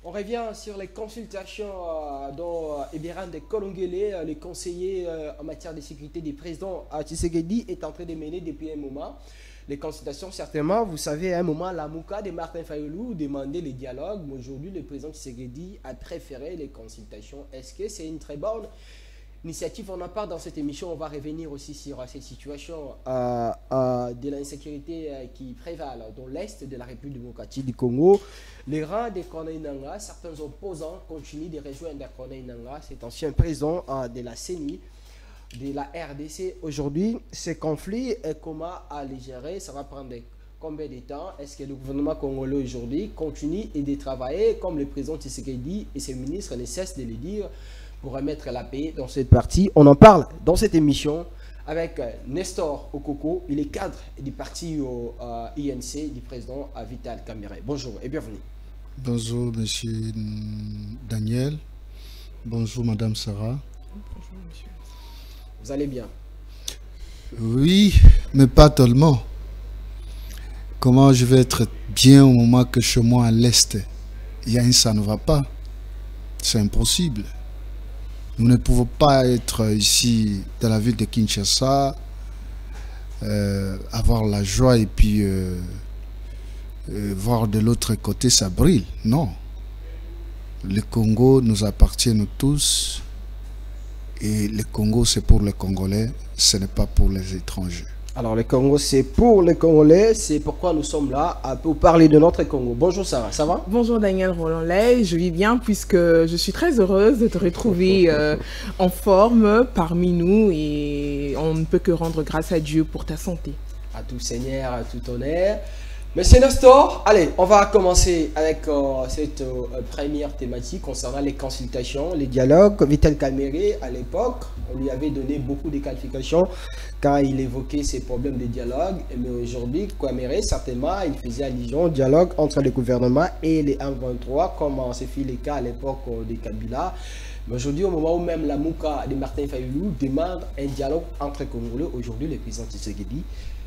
On revient sur les consultations dont Ebiran de Kolongele, le conseiller en matière de sécurité du président Tshisekedi, est en train de mener depuis un moment. Les consultations, certainement, vous savez, à un moment, la Mouka de Martin Fayulu demandait les dialogues. Mais aujourd'hui, le président Tshisekedi a préféré les consultations. Est-ce que c'est une très bonne initiative? On en parle dans cette émission. On va revenir aussi sur cette situation de l'insécurité qui prévale dans l'Est de la République démocratique du Congo. Les rangs de Corneille Nangaa, certains opposants continuent de rejoindre Corneille Nangaa, cet ancien président de la CENI, de la RDC. Aujourd'hui, ce conflit, comment les gérer? Ça va prendre combien de temps? Est-ce que le gouvernement congolais aujourd'hui continue de travailler comme le président Tshisekedi et ses ministres ne cessent de le dire pour remettre la paix dans cette partie? On en parle dans cette émission avec Nestor Okoko, il est cadre du parti INC du président Vital Kamerhe. Bonjour et bienvenue. Bonjour monsieur Daniel, bonjour madame Sarah. Bonjour monsieur. Vous allez bien? Oui, mais pas tellement. Comment je vais être bien au moment que chez moi à l'Est, ça ne va pas? C'est impossible. Nous ne pouvons pas être ici dans la ville de Kinshasa, avoir la joie et puis voir de l'autre côté ça brille. Non. Le Congo nous appartient nous tous et le Congo c'est pour les Congolais, ce n'est pas pour les étrangers. Alors le Congo c'est pour les Congolais, c'est pourquoi nous sommes là pour parler de notre Congo. Bonjour Sarah, ça va? Bonjour Daniel Roland-Lay, je vis bien puisque je suis très heureuse de te retrouver en forme parmi nous et on ne peut que rendre grâce à Dieu pour ta santé. À tout Seigneur, à tout honneur. Monsieur Nestor, allez, on va commencer avec cette première thématique concernant les consultations, les dialogues. Vital Kamerhe, à l'époque, on lui avait donné beaucoup de qualifications quand il évoquait ces problèmes de dialogue. Mais aujourd'hui, Kamerhe, certainement, il faisait allusion au dialogue entre le gouvernement et les M23, comme ce fut le cas à l'époque de Kabila. Mais aujourd'hui, au moment où même la Mouka de Martin Fayulu demande un dialogue entre Congolais, aujourd'hui, le président Tshisekedi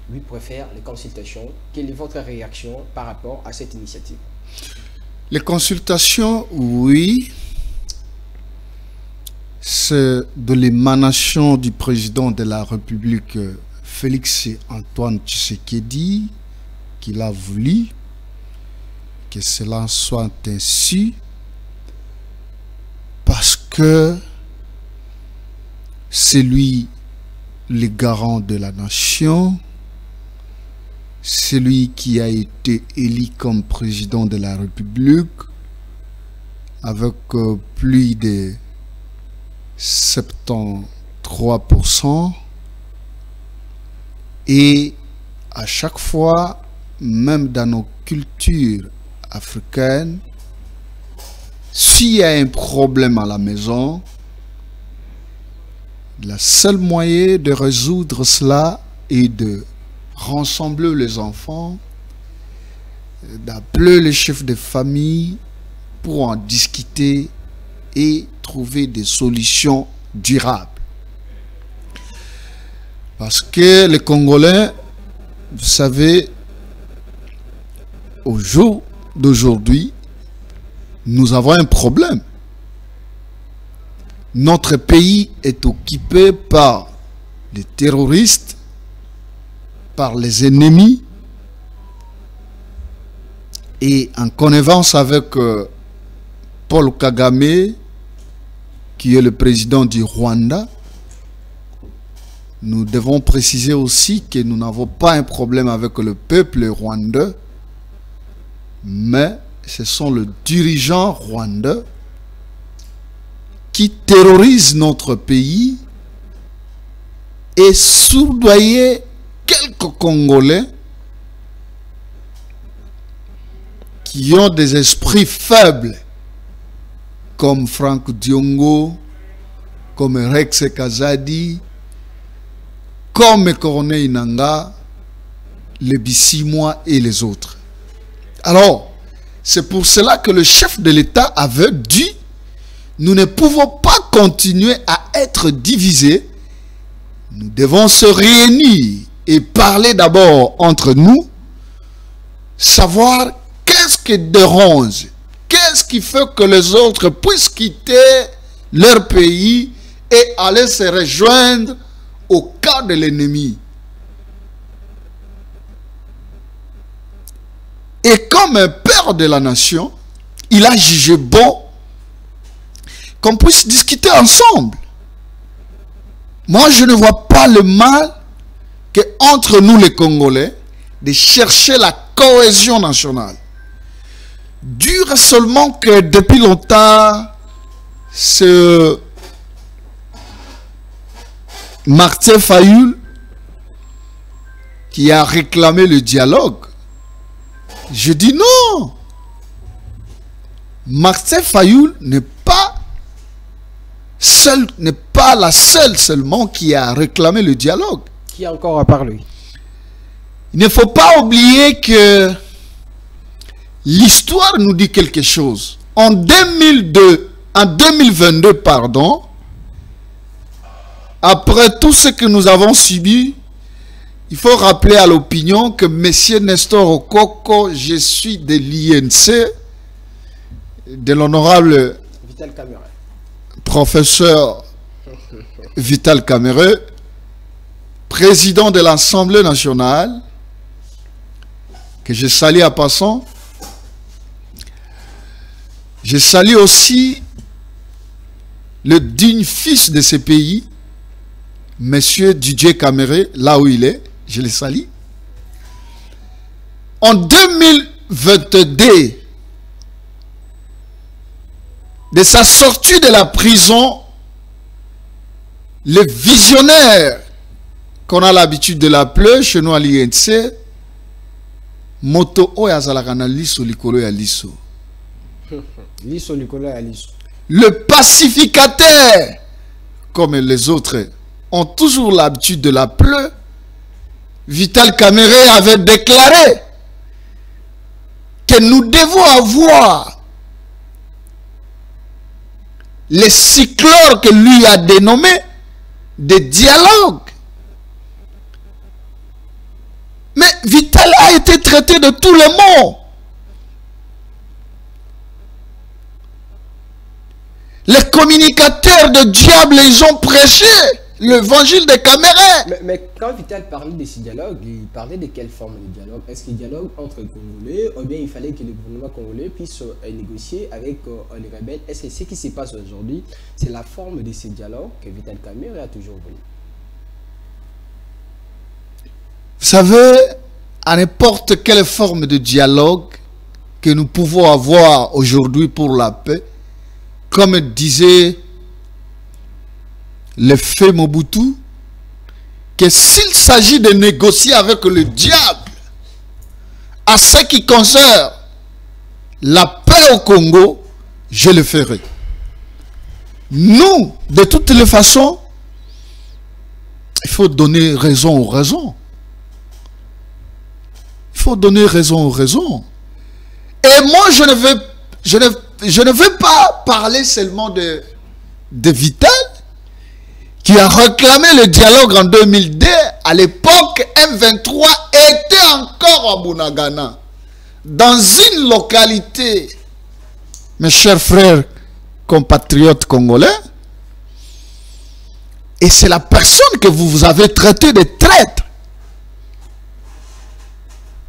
lui préfère les consultations. Quelle est votre réaction par rapport à cette initiative? Les consultations, oui, c'est de l'émanation du président de la République, Félix Antoine Tshisekedi, qu'il a voulu que cela soit ainsi, parce que c'est lui le garant de la nation. Celui qui a été élu comme président de la République avec plus de 73%, et à chaque fois, même dans nos cultures africaines, s'il y a un problème à la maison, le seul moyen de résoudre cela est de rassembler les enfants, d'appeler les chefs de famille pour en discuter et trouver des solutions durables. Parce que les Congolais, vous savez, au jour d'aujourd'hui, nous avons un problème. Notre pays est occupé par les terroristes, par les ennemis, et en connivence avec Paul Kagame, qui est le président du Rwanda. Nous devons préciser aussi que nous n'avons pas un problème avec le peuple rwandais, mais ce sont les dirigeants rwandais qui terrorisent notre pays et soudoyer quelques Congolais qui ont des esprits faibles, comme Franck Diongo, comme Rex Kazadi, comme Corneille Nangaa, les Bissimois et les autres. Alors, c'est pour cela que le chef de l'État avait dit: nous ne pouvons pas continuer à être divisés, nous devons se réunir et parler d'abord entre nous, savoir qu'est-ce qui dérange, quel Qu'est-ce qui fait que les autres puissent quitter leur pays et aller se rejoindre au camp de l'ennemi? Et comme un père de la nation, il a jugé bon qu'on puisse discuter ensemble. Moi, je ne vois pas le mal que entre nous les Congolais de chercher la cohésion nationale. Dure seulement que depuis longtemps, ce Martin Fayoul qui a réclamé le dialogue. Je dis non. Martin Fayoul n'est pas la seule seulement qui a réclamé le dialogue. Qui a encore à parler? Il ne faut pas oublier que l'histoire nous dit quelque chose. En 2022, pardon, après tout ce que nous avons subi, il faut rappeler à l'opinion que M. Nestor Okoko, je suis de l'INC, de l'honorable Vital Kamerhe, professeur Vital Kamerhe, président de l'Assemblée nationale, que je salue à passant. Je salue aussi le digne fils de ce pays, M. Didier Kamerhe, là où il est, je le salue. En 2022, de sa sortie de la prison, le visionnaire qu'on a l'habitude de l'appeler chez nous à l'INC, Moto Oyazalakana Liso Likolo ya Liso. Liso Likolo ya Liso. Le pacificateur, comme les autres ont toujours l'habitude de l'appeler, Vital Kamerhe avait déclaré que nous devons avoir les cyclores que lui a dénommés des dialogues. Mais Vital a été traité de tous les mots. Les communicateurs de diable, ils ont prêché l'évangile de Kamerhe. Mais quand Vital parlait de ce dialogue, il parlait de quelle forme de dialogue? Est-ce qu'il dialogue entre les Congolais ou bien il fallait que le gouvernement congolais puisse négocier avec les rebelles? Est-ce que ce qui se passe aujourd'hui, c'est la forme de ce dialogue que Vital Kamerhe a toujours voulu? Vous savez, à n'importe quelle forme de dialogue que nous pouvons avoir aujourd'hui pour la paix, comme disait le fait Mobutu, que s'il s'agit de négocier avec le diable, à ce qui concerne la paix au Congo, je le ferai. Nous, de toutes les façons, il faut donner raison aux raisons. Il faut donner raison aux raisons. Et moi, je ne veux pas parler seulement de Vital, qui a réclamé le dialogue en 2002. À l'époque, M23 était encore à Bunagana, dans une localité, mes chers frères compatriotes congolais, et c'est la personne que vous avez traité de traître.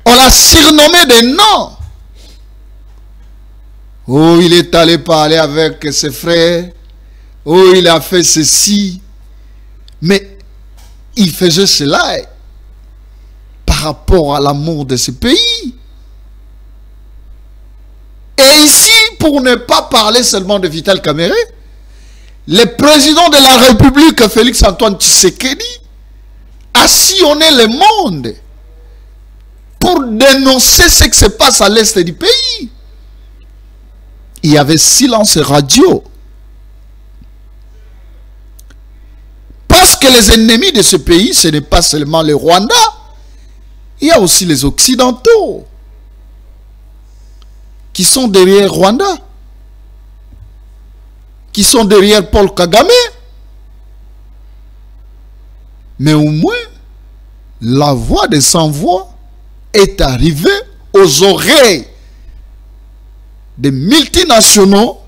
On l'a surnommé des noms. Oh, il est allé parler avec ses frères. Oh, il a fait ceci. Mais il faisait cela par rapport à l'amour de ce pays. Et ici, pour ne pas parler seulement de Vital Kamerhe, le président de la République, Félix Antoine Tshisekedi, a sillonné le monde pour dénoncer ce qui se passe à l'est du pays. Il y avait silence radio. Parce que les ennemis de ce pays, ce n'est pas seulement les Rwandais, il y a aussi les Occidentaux qui sont derrière Rwanda, qui sont derrière Paul Kagame. Mais au moins, la voix des sans-voix est arrivée aux oreilles des multinationaux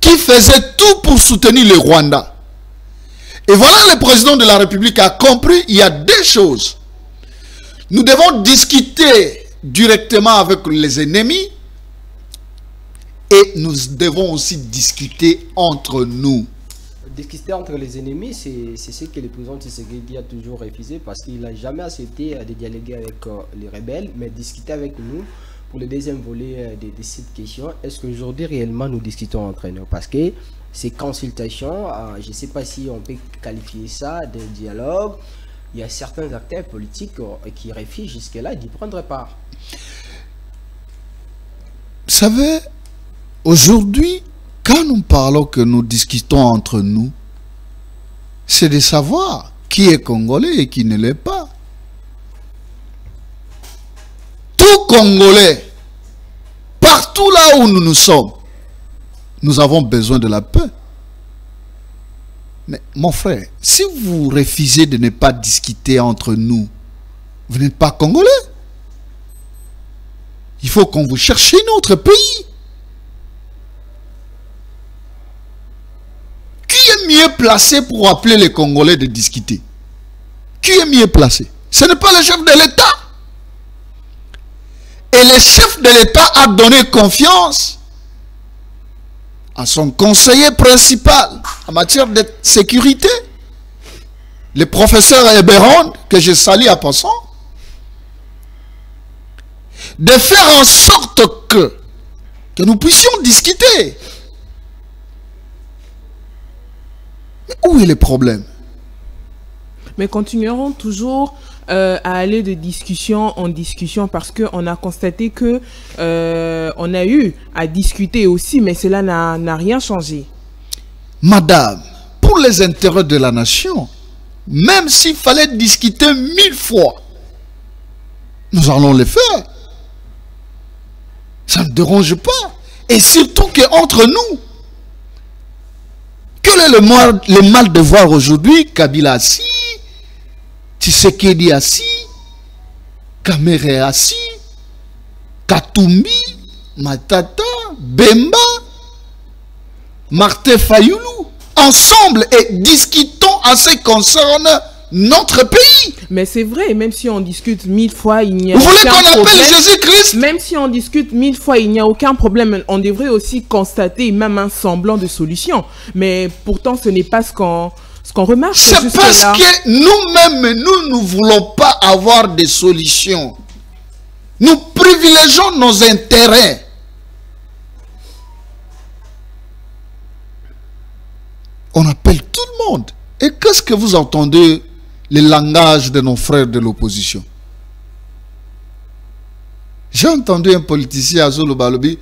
qui faisaient tout pour soutenir le Rwanda. Et voilà, le président de la République a compris, il y a deux choses. Nous devons discuter directement avec les ennemis et nous devons aussi discuter entre nous. Discuter entre les ennemis, c'est ce que le président Tshisekedi a toujours refusé parce qu'il n'a jamais accepté de dialoguer avec les rebelles, mais discuter avec nous pour le deuxième volet de cette question. Est-ce qu'aujourd'hui réellement nous discutons entre nous? Parce que ces consultations, je ne sais pas si on peut qualifier ça de dialogue. Il y a certains acteurs politiques qui refusent jusque-là d'y prendre part. Vous savez, aujourd'hui, quand nous parlons que nous discutons entre nous, c'est de savoir qui est congolais et qui ne l'est pas. Tout Congolais, partout là où nous sommes, nous avons besoin de la paix. Mais mon frère, si vous refusez de ne pas discuter entre nous, vous n'êtes pas Congolais. Il faut qu'on vous cherche un autre pays. Qui est mieux placé pour appeler les Congolais de discuter? Qui est mieux placé? Ce n'est pas le chef de l'État. Et le chef de l'État a donné confiance à son conseiller principal en matière de sécurité, le professeur Eberon, que je salue à passant, de faire en sorte que nous puissions discuter. Mais où est le problème? Mais continuerons toujours à aller de discussion en discussion parce qu'on a constaté que on a eu à discuter aussi, mais cela n'a rien changé. Madame, pour les intérêts de la nation, même s'il fallait discuter 1000 fois, nous allons le faire. Ça ne dérange pas. Et surtout qu'entre nous, quel est le mal de voir aujourd'hui Kabila assis, Tshisekedi assis, Kamere assis, Katumbi, Matata, Bemba, Martin Fayoulou, ensemble et discutons en ce qui concerne notre pays. Mais c'est vrai, même si on discute 1000 fois, il n'y a Vous voulez aucun qu'on appelle problème. Jésus-Christ? Même si on discute 1000 fois, il n'y a aucun problème. On devrait aussi constater même un semblant de solution. Mais pourtant, ce n'est pas ce qu'on remarque. C'est parce que nous-mêmes, nous ne voulons pas avoir des solutions. Nous privilégions nos intérêts. On appelle tout le monde. Et qu'est-ce que vous entendez le langage de nos frères de l'opposition? J'ai entendu un politicien à Zulu Balobi,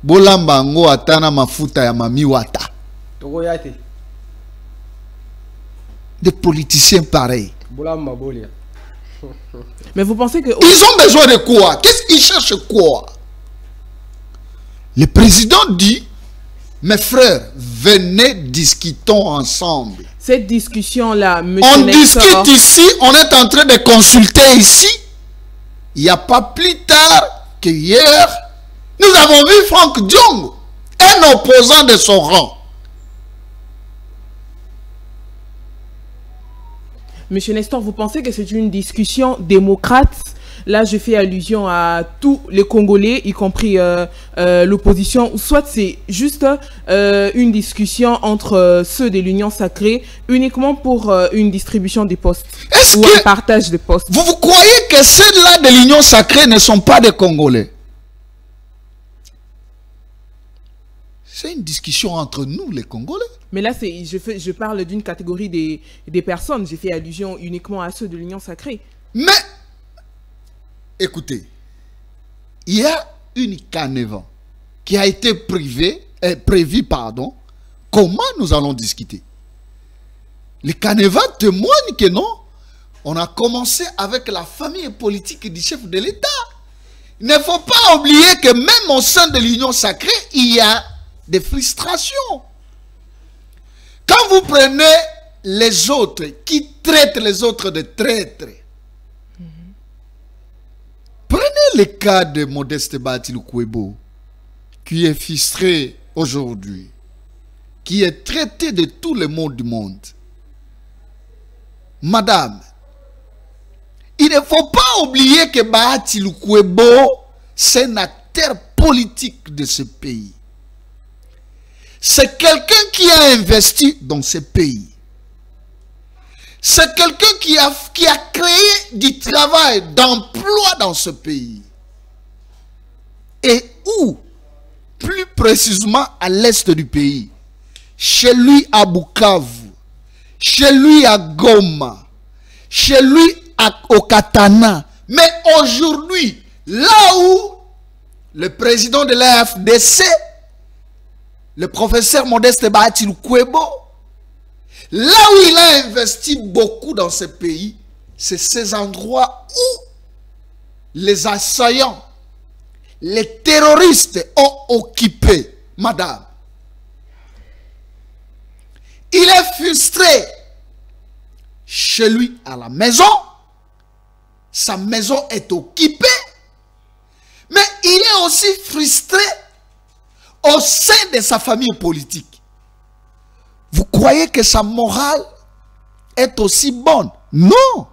Bolambango atana mafuta ya mamiwata. Des politiciens pareils. Mais vous pensez que... Ils ont besoin de quoi? Qu'est-ce qu'ils cherchent quoi? Le président dit, mes frères, venez discutons ensemble. Cette discussion-là, on discute ici, on est en train de consulter ici. Il n'y a pas plus tard que hier, nous avons vu Franck Diong, un opposant de son rang. Monsieur Nestor, vous pensez que c'est une discussion démocrate? Là, je fais allusion à tous les Congolais, y compris l'opposition, ou soit c'est juste une discussion entre ceux de l'Union sacrée, uniquement pour une distribution des postes ou un partage de postes. Vous croyez que ceux-là de l'Union sacrée ne sont pas des Congolais? C'est une discussion entre nous, les Congolais. Mais là, je parle d'une catégorie des personnes. J'ai fait allusion uniquement à ceux de l'Union sacrée. Mais, écoutez, il y a une canevas qui a été prévue, pardon. Comment nous allons discuter? Le canevas témoigne que non. On a commencé avec la famille politique du chef de l'État. Il ne faut pas oublier que même au sein de l'Union sacrée, il y a des frustrations. Quand vous prenez les autres qui traitent les autres de traîtres, prenez le cas de Modeste Batilou Kouebo. qui est frustré aujourd'hui, qui est traité de tous les maux du monde. Madame, il ne faut pas oublier que Bahati Lukwebo, c'est un acteur politique de ce pays. C'est quelqu'un qui a investi dans ce pays. C'est quelqu'un qui a créé du travail, d'emploi dans ce pays. Et où? Plus précisément à l'est du pays. Chez lui à Bukavu. Chez lui à Goma. Chez lui au Katana. Mais aujourd'hui, là où le président de la FDC, le professeur Modeste Bahati Lukwebo, là où il a investi beaucoup dans ce pays, c'est ces endroits où les assaillants, les terroristes ont occupé. Madame, il est frustré chez lui à la maison. Sa maison est occupée. Mais il est aussi frustré au sein de sa famille politique. Vous croyez que sa morale est aussi bonne? Non.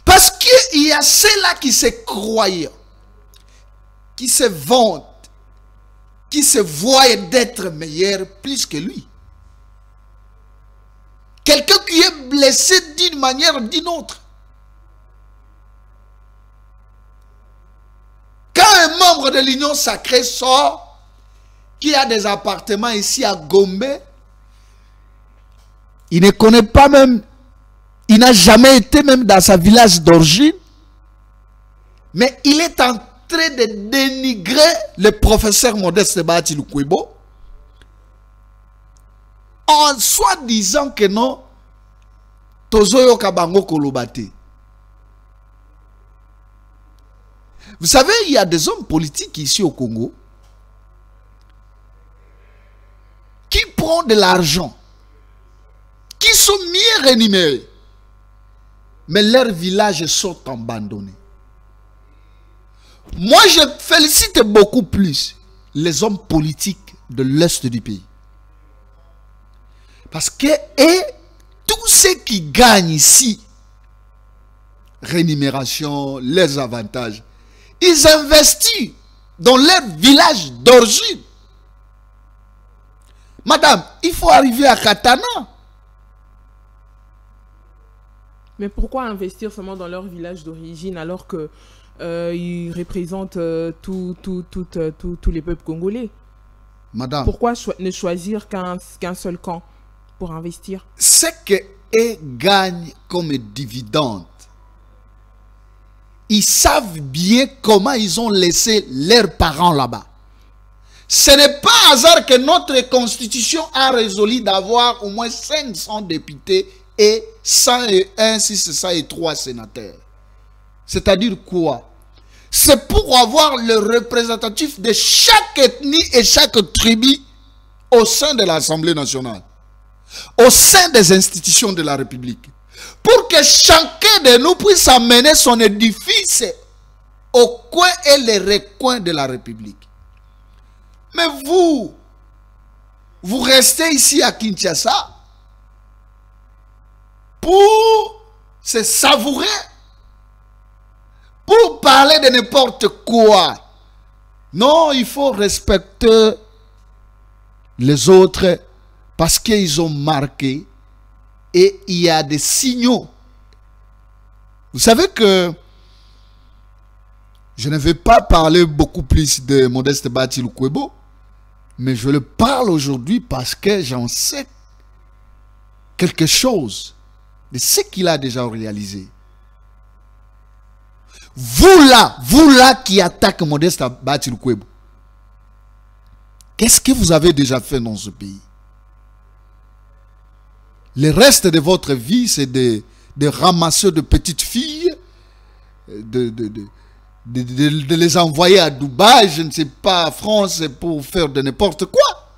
Parce qu'il y a ceux-là qui se croient, qui se vantent, qui se voient d'être meilleurs plus que lui. Quelqu'un qui est blessé d'une manière ou d'une autre. Quand un membre de l'Union sacrée sort, qui a des appartements ici à Gombe, il ne connaît pas même, il n'a jamais été même dans sa village d'origine, mais il est en train de dénigrer le professeur Modeste Bahati Lukwebo en soi disant que non, Tozoyo Kabango Kolobate. Vous savez, il y a des hommes politiques ici au Congo qui prennent de l'argent, qui sont mieux rémunérés, mais leurs villages sont abandonnés. Moi, je félicite beaucoup plus les hommes politiques de l'Est du pays. Parce que tous ceux qui gagnent ici, rémunération, les avantages, ils investissent dans leur village d'origine. Madame, il faut arriver à Katana. Mais pourquoi investir seulement dans leur village d'origine alors que ils représentent tous les peuples congolais? Madame, pourquoi ne choisir qu'un seul camp pour investir? Ce qu'eux gagnent comme dividende, ils savent bien comment ils ont laissé leurs parents là-bas. Ce n'est pas hasard que notre constitution a résolu d'avoir au moins 500 députés et 101, 603 sénateurs. C'est-à-dire quoi? C'est pour avoir le représentatif de chaque ethnie et chaque tribu au sein de l'Assemblée nationale, au sein des institutions de la République, pour que chacun de nous puisse amener son édifice au coin et les recoins de la République. Mais vous restez ici à Kinshasa pour se savourer, pour parler de n'importe quoi. Non, il faut respecter les autres parce qu'ils ont marqué et il y a des signaux. Vous savez que je ne vais pas parler beaucoup plus de Modeste Bahati Lukwebo, mais je le parle aujourd'hui parce que j'en sais quelque chose de ce qu'il a déjà réalisé. Vous là qui attaquez Modeste Bahati Lukwebo, qu'est-ce que vous avez déjà fait dans ce pays? Le reste de votre vie, c'est de ramasser de petites filles, de les envoyer à Dubaï, je ne sais pas, à France, pour faire de n'importe quoi.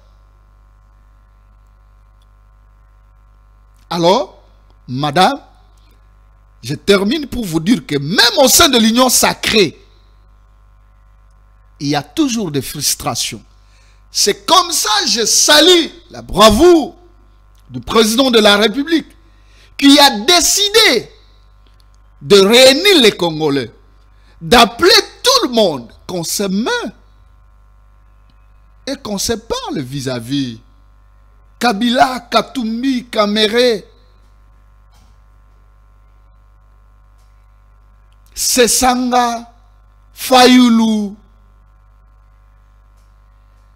Alors, madame, je termine pour vous dire que même au sein de l'Union sacrée, il y a toujours des frustrations. C'est comme ça que je salue la bravoure du président de la République qui a décidé de réunir les Congolais, d'appeler tout le monde, qu'on se met et qu'on se parle vis-à-vis. Kabila, Katumbi, Kamere, Sesanga, Fayoulou,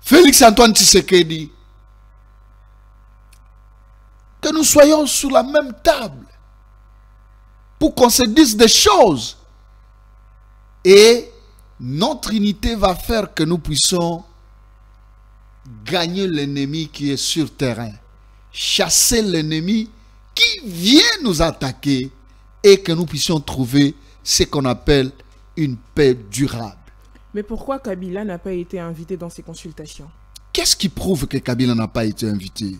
Félix Antoine Tshisekedi, que nous soyons sur la même table pour qu'on se dise des choses. Et notre unité va faire que nous puissions gagner l'ennemi qui est sur terrain, chasser l'ennemi qui vient nous attaquer et que nous puissions trouver ce qu'on appelle une paix durable. Mais pourquoi Kabila n'a pas été invité dans ces consultations? Qu'est-ce qui prouve que Kabila n'a pas été invité?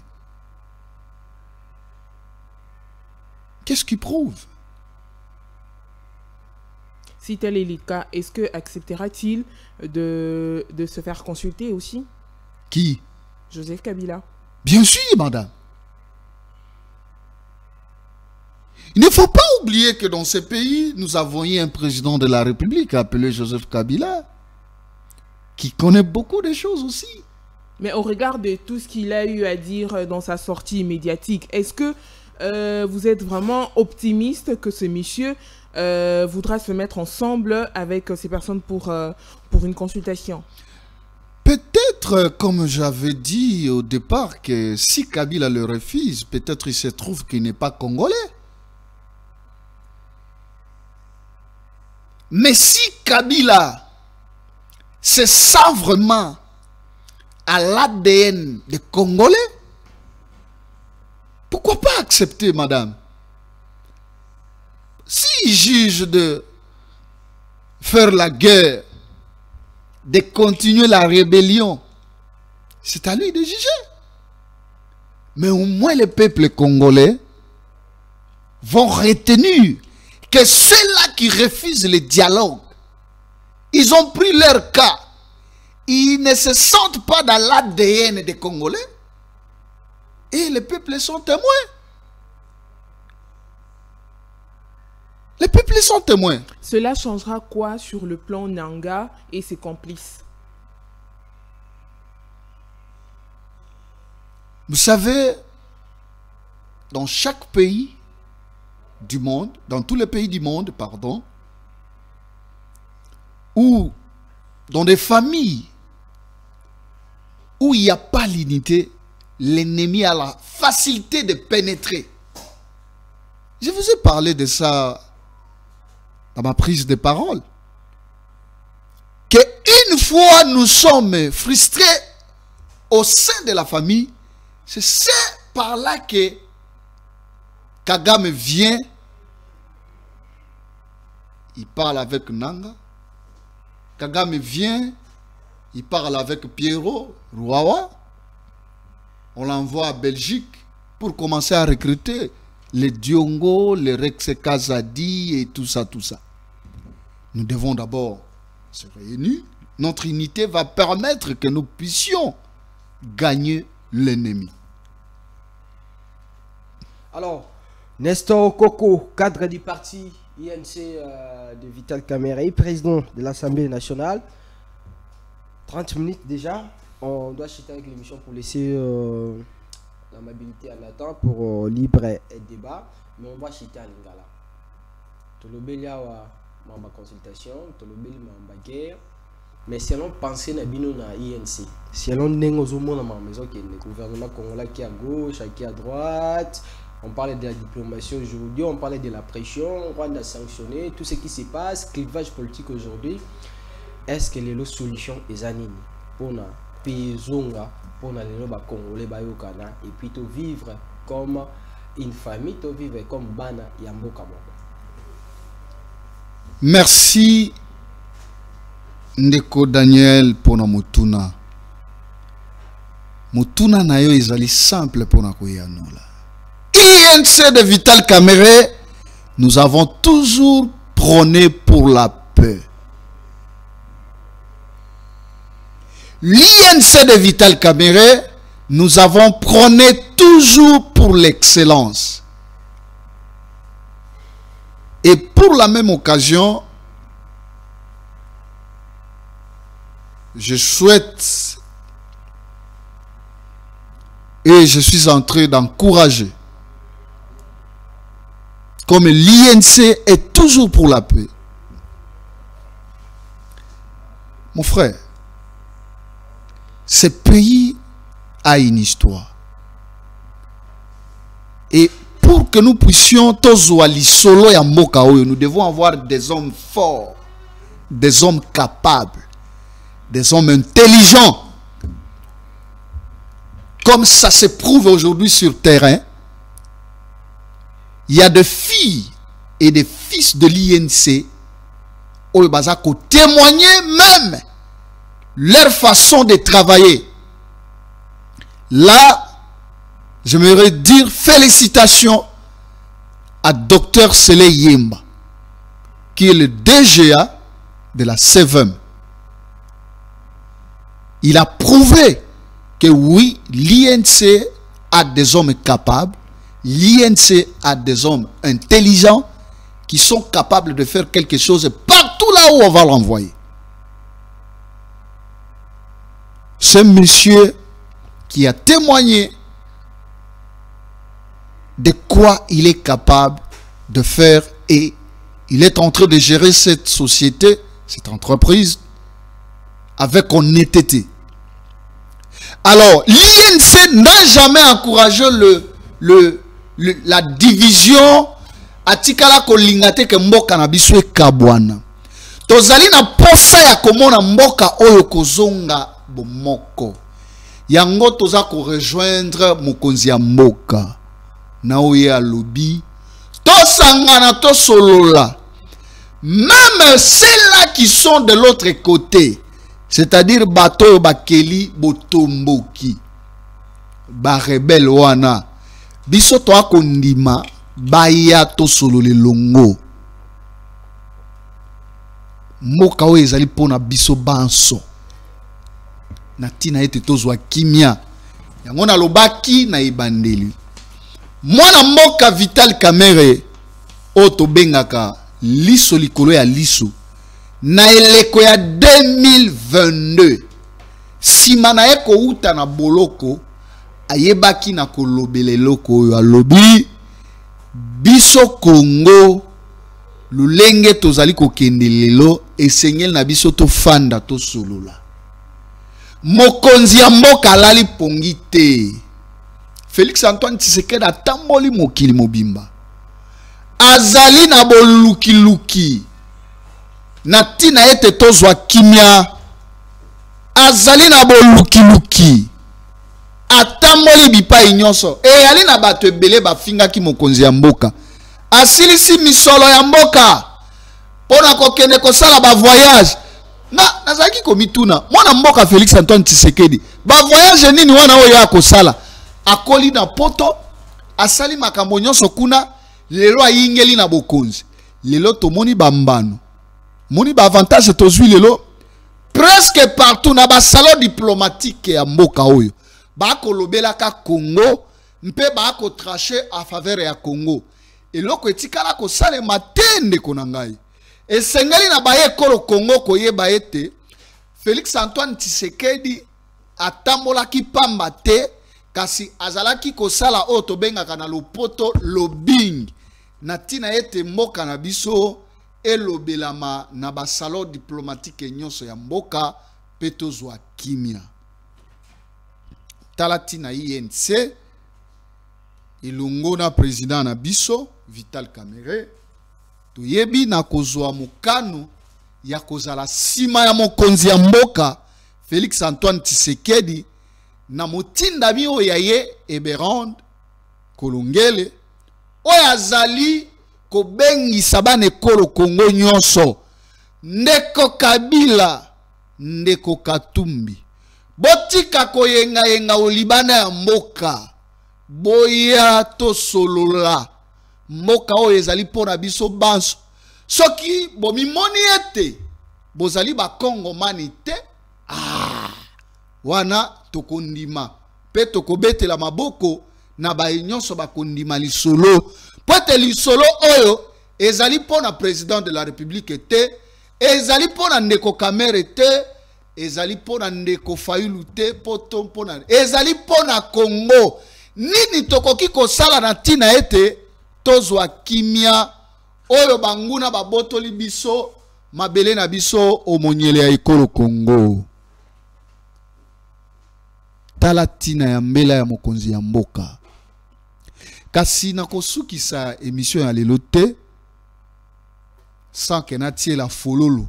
Qu'est-ce qui prouve? Si tel est le cas, est-ce que acceptera-t-il de se faire consulter aussi? Qui? Joseph Kabila. Bien sûr, madame. Il ne faut pas oublier que dans ce pays, nous avons eu un président de la République appelé Joseph Kabila, qui connaît beaucoup de choses aussi. Mais au regard de tout ce qu'il a eu à dire dans sa sortie médiatique, est-ce que vous êtes vraiment optimiste que ce monsieur voudra se mettre ensemble avec ces personnes pour une consultation? Peut-être, comme j'avais dit au départ, que si Kabila le refuse, peut-être il se trouve qu'il n'est pas congolais. Mais si Kabila se sent vraiment à l'ADN des Congolais, pourquoi pas accepter, madame? S'il juge de faire la guerre, de continuer la rébellion, c'est à lui de juger. Mais au moins les peuples congolais vont retenir que ceux-là qui refusent le dialogue, ils ont pris leur cas. Ils ne se sentent pas dans l'ADN des Congolais. Et les peuples sont témoins. Les peuples sont témoins. Cela changera quoi sur le plan Nanga et ses complices? Vous savez, dans chaque pays du monde, dans tous les pays du monde, pardon, ou dans des familles où il n'y a pas l'unité, l'ennemi a la facilité de pénétrer. Je vous ai parlé de ça dans ma prise de parole. Qu'une fois nous sommes frustrés au sein de la famille, c'est par là que Kagame vient, il parle avec Nanga. Kagame vient, il parle avec Pierrot, Rouawa. On l'envoie à Belgique pour commencer à recruter les Diongo, les Rex Kazadi et tout ça, tout ça. Nous devons d'abord se réunir. Notre unité va permettre que nous puissions gagner l'ennemi. Alors, Nestor Koko, cadre du parti INC de Vital Kamerhe, président de l'Assemblée nationale. 30 minutes déjà. On doit chuter avec l'émission pour laisser l'amabilité à Nathan pour libre et débat. Mais on va chuter à Lingala. Tolobeli awa mamba consultation, tolobeli mamba guerre. Mais selon pensée na bino na INC, selon nengo zomo na maison qui est le gouvernement congolais qui est à gauche, qui est à droite. On parlait de la diplomatie aujourd'hui, on parlait de la pression, Rwanda sanctionné, tout ce qui se passe, clivage politique aujourd'hui. Est-ce que les solutions est anini pour na payzonga, pour na les congolais bayokana et puis to vivre comme une famille, to vivre comme bana yamboka moko. Merci Ndeko Daniel pour na mutuna. Mutuna na yo ezali simple pour na koyanola. INC de Vital Kamerhe, nous avons toujours prôné pour la paix. l'INC de Vital Kamerhe, nous avons prôné toujours pour l'excellence. Et pour la même occasion, je souhaite et je suis en train d'encourager, comme l'INC est toujours pour la paix. Mon frère, ce pays a une histoire. Et pour que nous puissions tous solo ya mboka oyo, nous devons avoir des hommes forts, des hommes capables, des hommes intelligents. Comme ça se prouve aujourd'hui sur terrain, il y a des filles et des fils de l'INC au Bazako témoigner même leur façon de travailler. Là, j'aimerais dire félicitations à Dr Sele Yemba, qui est le DGA de la CEVEM. Il a prouvé que oui, l'INC a des hommes capables, l'INC a des hommes intelligents qui sont capables de faire quelque chose partout là où on va l'envoyer. Ce monsieur qui a témoigné de quoi il est capable de faire et il est en train de gérer cette société, cette entreprise avec honnêteté. Alors, l'INC n'a jamais encouragé la division atikala ko lingate ke mboka na biso e kabwana. Tozali na posa ya komona mboka oyo kozonga bomoko. Yango toza ko rejoindre mokonzi ya mboka. Na oye alobi. Tosangana tosolola. Même ceux-là qui sont de l'autre côté. C'est-à-dire bato bakeli botomboki. Ba rebel wana. Biso to akondima baya to solo le longo. Moka o ezali pona biso banso. Na tina ete tozwa kimia. Yango na lobaki na ibandeli. Mwana mboka Vital Kamerhe oto bengaka liso likolo ya liso. Na eleko ya 2022 sima na eko uta na boloko ayebaki na kolobele loko oyo alobi biso Congo lulenge tozali kokende lelo esengel na biso to fanda to solola mokonzi ya mboka alali pongi te. Félix Antoine Tshisekedi atamboli mokili mobimba azali na boluki luki na tina ete tozwa kimia azali na boluki luki atamboli bipai nyonso e ali na bato ebele bafingaki mokonzi ya mboka asilisi misolo ya mboka pona kokende kosala ba voyage nazaki komituna mwana mboka Félix Antoine Tshisekedi ba voyage nini wana oyo akosala akoli na poto asali makambo nyonso kuna lelo ayingeli na bokonzi lelo tomoni bambano moni ba avantage tozwi lelo presque partout na ba salon diplomatique ya mboka oyo ba kolobela ka Congo mpe ba ko tracher a faveur ya Congo eloko etikala ko sale matende konangai esengeli na ba ekolo Congo koyeba ete Félix Antoine Tshisekedi atambolaki pamba te kasi azalaki kosala oyo tobengaka na lopoto lobbying na tina ete mboka na biso elobelama na ba salon diplomatique nyonso ya mboka pe tozwa kimia talati na INC ilungo na président na biso Vital Kamerhe toyebi na kozwa mokano ya kozala sima ya mokonzi ya mboka Félix Antoine Tshisekedi na motinda mi oyo ye Eberand Kolongele oyo azali kobengisa bana ekolo Kongo nyonso ndeko Kabila ndeko Katumbi botika koyenga yenga olibana ya mboka boya to solola mboka oyo ezali pona biso banso soki bomimoni ete bozali ba Kongomani te wana tokondima pe tokobetela maboko na ba nyonso bakondima lisolo pote lisolo oyo ezali pona président de la république te ezali pona ndeko Kamere te ezali pona ndeko Fayulu te poto pona ezali pona Congo nini tokoki kosala na tina ete tozwa kimia oyo banguna babotoli biso mabele na biso omonyele ya ekolo Congo tala tina ya mbela ya mokonzi ya mboka kasi na kosukisa émission ya lelo te sans que na tie la fololo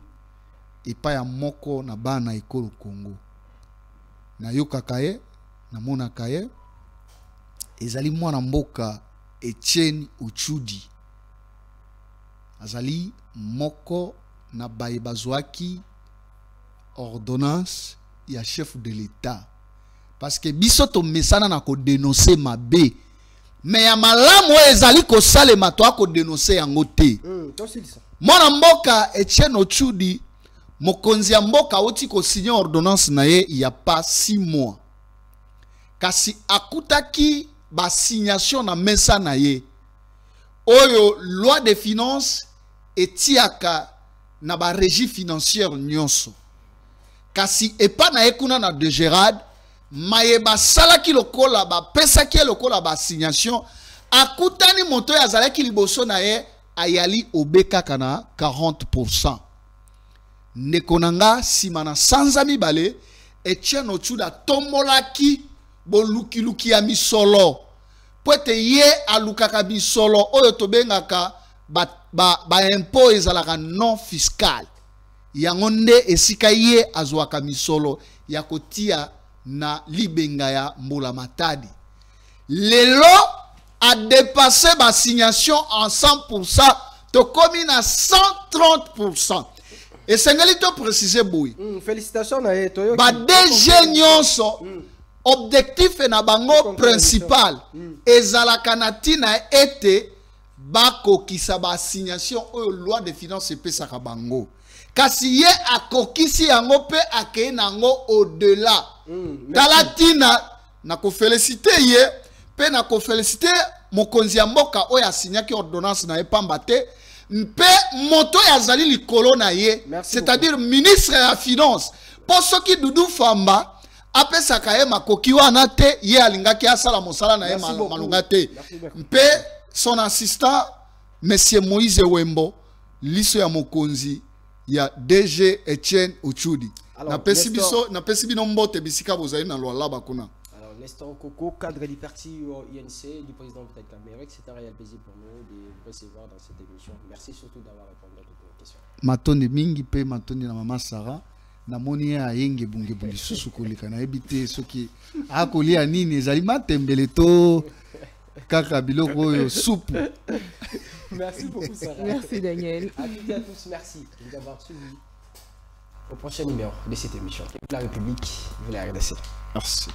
epa ya moko na bana ekolo Congo na yokaka ye na monaka ye ezali mwana mboka Etienne Uchudi azali moko na baye bazwaki ordonnance ya chef de l'État parce que biso to mesana na ko dénoncer mabe mais ya malamu ezali ko salema to ko dénoncer yango te mwana mboka Etienne Uchudi mokonzi ya mboka oti ko signer ordonnance na ye il y a pas 6 mois kasi akutaki ba signation na mesa na ye oyo loi de finances etiaka na ba régie financière nyonso kasi epa na ekuna na de Gérard mayeba salaki lokola ba pesaki lokola ba signation akutani moto ya zalaki liboso na ye ayali obeka kana 40% nekonanga simana sanza mibale Etienne Ochuda tomolaki bolukiluki ya misolo pote ye alukaka misolo oyo tobengaka ba impôt ezalaka non fiscal yango nde esika ye azwaka misolo ya kotia na libenga ya Mbula Matadi lelo a dépassé ba signation en 100% to komi na 130%. Et sengeli to préciser boy. Félicitations na Toyo. Ba DG nyonso objectif na bango principal ezalaka na tina ete bakokisa ba signation oyo loi de finances epesaka bango. Kasi ye akokisi yango pe akei nango au-delà. Talatina na ko féliciter ye pe na ko féliciter mokonzi ya mboka oyo asignaki ordonnance na epamba te mpe moto ya zali likolo na ye, c'est-à-dire ministre ya finance. Po soki Doudou Famba apesaka ye makoki wana te ye alingaki asala mosala na ye malunga te. Mpe son assistant monsieur Moïse Wembo liso ya mokonzi ya DG Etienne Uchudi. Na pesi bino mbote bisika bozali na lwa laba kuna. Alors Nestor Koko, cadre du parti INC du président Vital Kamerhe, c'est un réel plaisir pour nous de vous recevoir dans cette émission. Merci surtout d'avoir répondu à toutes nos questions. Matone mingi pe matone na mama Sarah na moni ya yenge bunge bunge susu koleka na ebite soki akolia nini ezali matembele to kaka biloko oyo soupe. Merci beaucoup Sarah. Merci Daniel. À toutes et à tous, merci de nous avoir suivis au prochain numéro de cette émission. La République, vous la RDC. Merci.